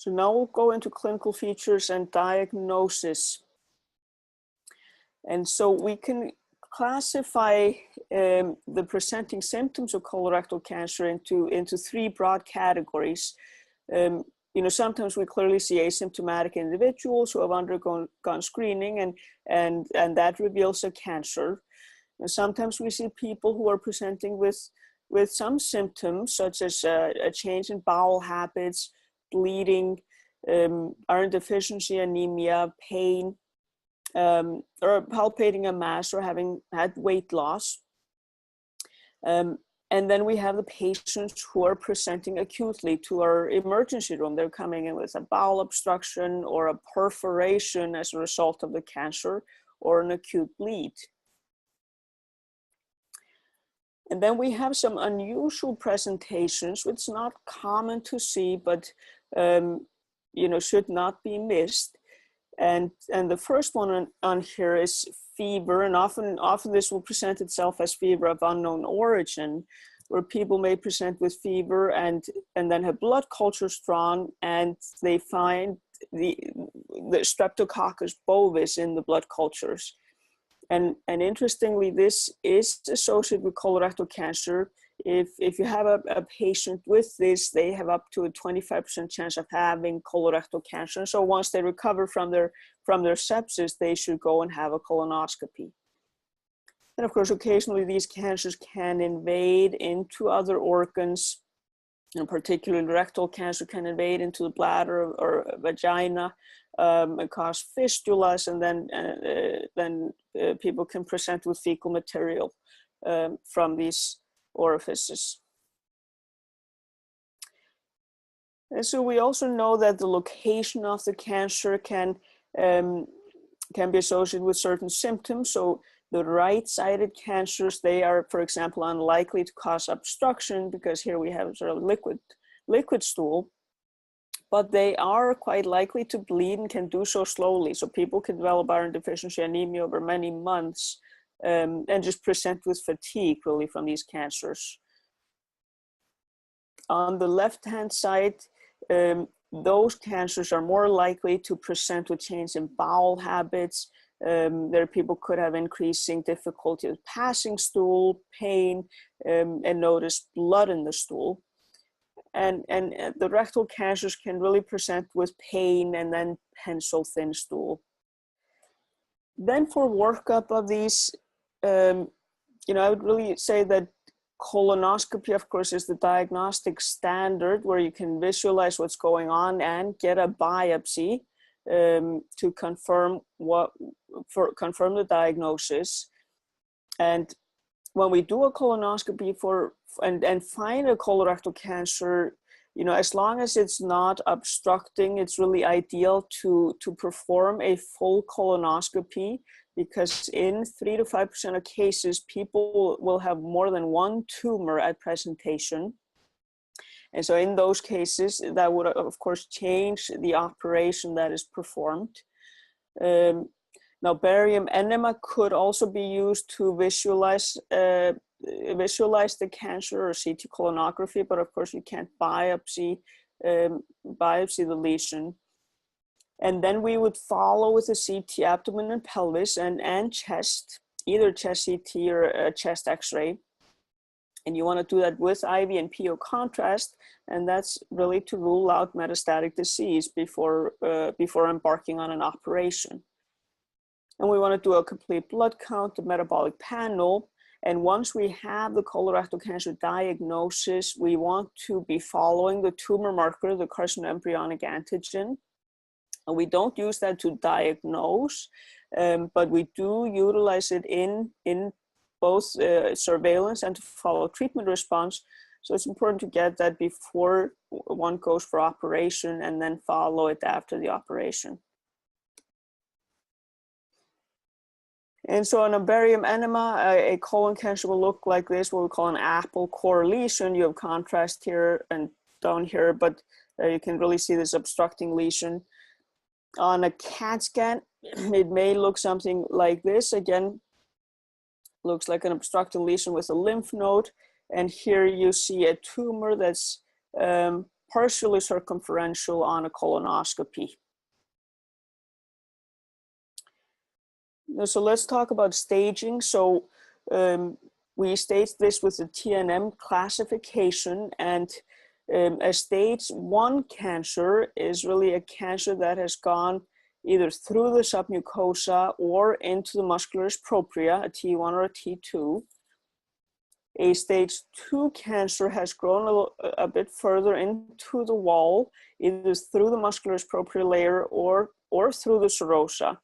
So now we'll go into clinical features and diagnosis. And so we can classify the presenting symptoms of colorectal cancer into three broad categories. You know, sometimes we clearly see asymptomatic individuals who have undergone screening and that reveals a cancer. And sometimes we see people who are presenting with some symptoms such as a change in bowel habits, bleeding, iron deficiency, anemia, pain, or palpating a mass or having had weight loss. And then we have the patients who are presenting acutely to our emergency room. They're coming in with a bowel obstruction or a perforation as a result of the cancer or an acute bleed. And then we have some unusual presentations, which is not common to see, but you know, should not be missed. And the first one on here is fever, and often this will present itself as fever of unknown origin, where people may present with fever and then have blood cultures drawn, and they find the Streptococcus bovis in the blood cultures. And interestingly, this is associated with colorectal cancer. If you have a patient with this, they have up to a 25% chance of having colorectal cancer. So once they recover from their sepsis, they should go and have a colonoscopy. And of course, occasionally these cancers can invade into other organs, and particularly rectal cancer can invade into the bladder or vagina and cause fistulas, and then people can present with fecal material from these orifices. And so we also know that the location of the cancer can be associated with certain symptoms. So the right-sided cancers, they are, for example, unlikely to cause obstruction because here we have sort of liquid stool, but they are quite likely to bleed and can do so slowly. So people can develop iron deficiency anemia over many months and just present with fatigue really from these cancers. On the left-hand side, those cancers are more likely to present with change in bowel habits. There people could have increasing difficulty with passing stool, pain, and notice blood in the stool. And the rectal cancers can really present with pain and then pencil thin stool. Then for workup of these, you know, I would really say that colonoscopy, of course, is the diagnostic standard where you can visualize what's going on and get a biopsy to confirm the diagnosis. And when we do a colonoscopy and find a colorectal cancer, you know, as long as it's not obstructing, it's really ideal to perform a full colonoscopy, because in 3 to 5% of cases, people will have more than one tumor at presentation. And so in those cases, that would, of course, change the operation that is performed. Now, barium enema could also be used to visualize the cancer or CT colonography, but of course, you can't biopsy the lesion. And then we would follow with a CT abdomen and pelvis and chest, either chest CT or a chest X-ray. And you want to do that with IV and PO contrast, and that's really to rule out metastatic disease before embarking on an operation. And we want to do a complete blood count, a metabolic panel. And once we have the colorectal cancer diagnosis, we want to be following the tumor marker, the carcinoembryonic antigen. And we don't use that to diagnose, but we do utilize it in both surveillance and to follow treatment response. So it's important to get that before one goes for operation and then follow it after the operation. And so on a barium enema, a colon cancer will look like this, what we call an apple core lesion. You have contrast here and down here, but you can really see this obstructing lesion. On a CAT scan, it may look something like this. Again, looks like an obstructing lesion with a lymph node. And here you see a tumor that's partially circumferential on a colonoscopy. So let's talk about staging. So we stage this with the TNM classification, and a stage 1 cancer is really a cancer that has gone either through the submucosa or into the muscularis propria, a T1 or a T2. A stage 2 cancer has grown a bit further into the wall, either through the muscularis propria layer or through the serosa.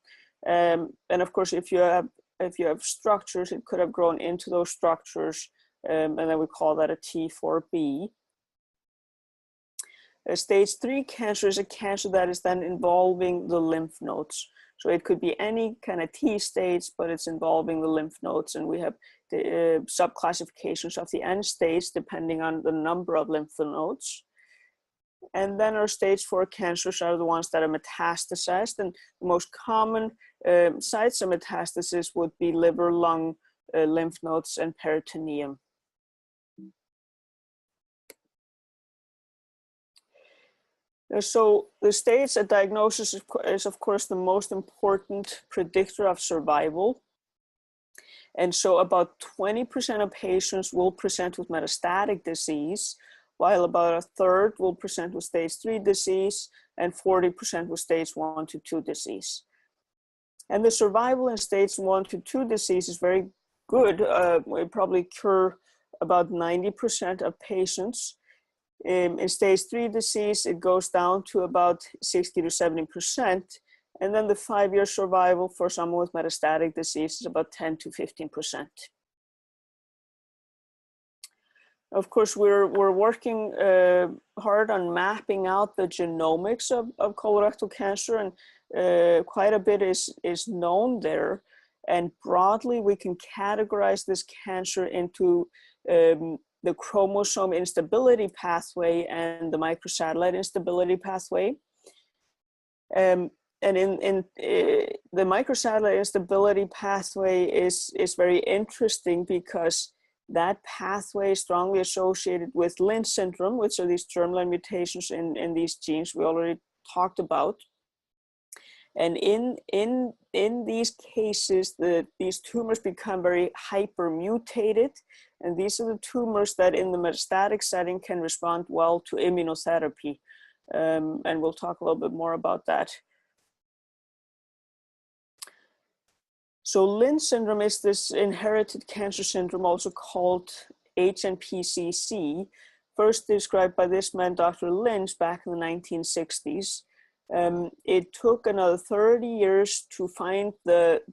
And of course, if you have structures, it could have grown into those structures, and then we call that a T4B. A stage 3 cancer is a cancer that is then involving the lymph nodes. So it could be any kind of T stage, but it's involving the lymph nodes, and we have the subclassifications of the end stage depending on the number of lymph nodes. And then our stage 4 cancers are the ones that are metastasized, and the most common sites of metastasis would be liver, lung, lymph nodes, and peritoneum. So the stage at diagnosis is of course the most important predictor of survival. And so about 20% of patients will present with metastatic disease, while about a third will present with stage 3 disease and 40% with stage 1 to 2 disease. And the survival in stage 1 to 2 disease is very good. We probably cure about 90% of patients. In stage 3 disease, it goes down to about 60 to 70%. And then the 5-year survival for someone with metastatic disease is about 10 to 15%. Of course, we're working hard on mapping out the genomics of colorectal cancer, and quite a bit is known there. And broadly, we can categorize this cancer into the chromosome instability pathway and the microsatellite instability pathway. And in the microsatellite instability pathway is very interesting because that pathway is strongly associated with Lynch syndrome, which are these germline mutations in these genes we already talked about. And in these cases, these tumors become very hypermutated. And these are the tumors that in the metastatic setting can respond well to immunotherapy. And we'll talk a little bit more about that. So Lynch syndrome is this inherited cancer syndrome, also called HNPCC, first described by this man, Dr. Lynch, back in the 1960s. It took another 30 years to find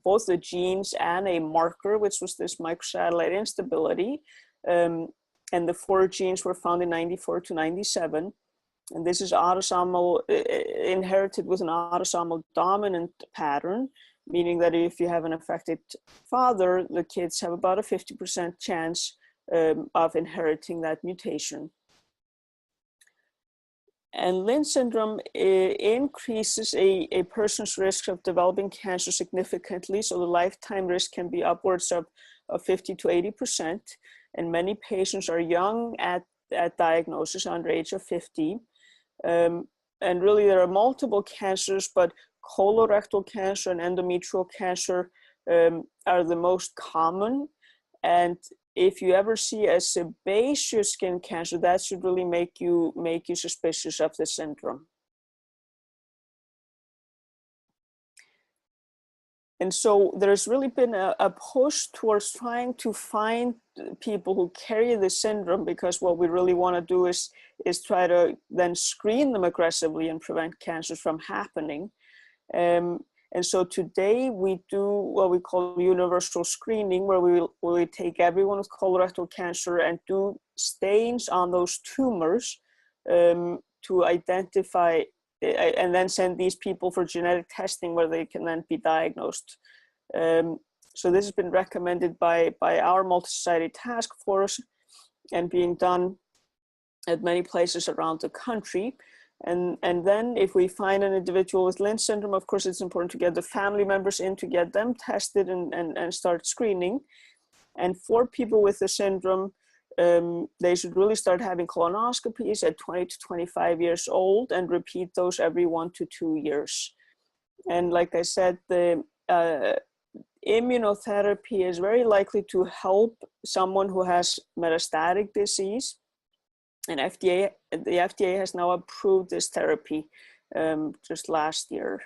both the genes and a marker, which was this microsatellite instability. And the 4 genes were found in 94 to 97. And this is autosomal, inherited with an autosomal dominant pattern, meaning that if you have an affected father, the kids have about a 50% chance of inheriting that mutation. And Lynch syndrome increases a person's risk of developing cancer significantly. So the lifetime risk can be upwards of 50 to 80%. And many patients are young at diagnosis, under age of 50. And really there are multiple cancers, but colorectal cancer and endometrial cancer are the most common. And if you ever see a sebaceous skin cancer, that should really make you suspicious of the syndrome. And so there's really been a push towards trying to find people who carry the syndrome, because what we really want to do is try to then screen them aggressively and prevent cancers from happening. And so today we do what we call universal screening, where we take everyone with colorectal cancer and do stains on those tumors to identify, and then send these people for genetic testing where they can then be diagnosed. So this has been recommended by our multi-society task force and being done at many places around the country. And then if we find an individual with Lynch syndrome, of course, it's important to get the family members in to get them tested and start screening. And for people with the syndrome, they should really start having colonoscopies at 20 to 25 years old and repeat those every 1 to 2 years. And like I said, the immunotherapy is very likely to help someone who has metastatic disease. And the FDA has now approved this therapy just last year.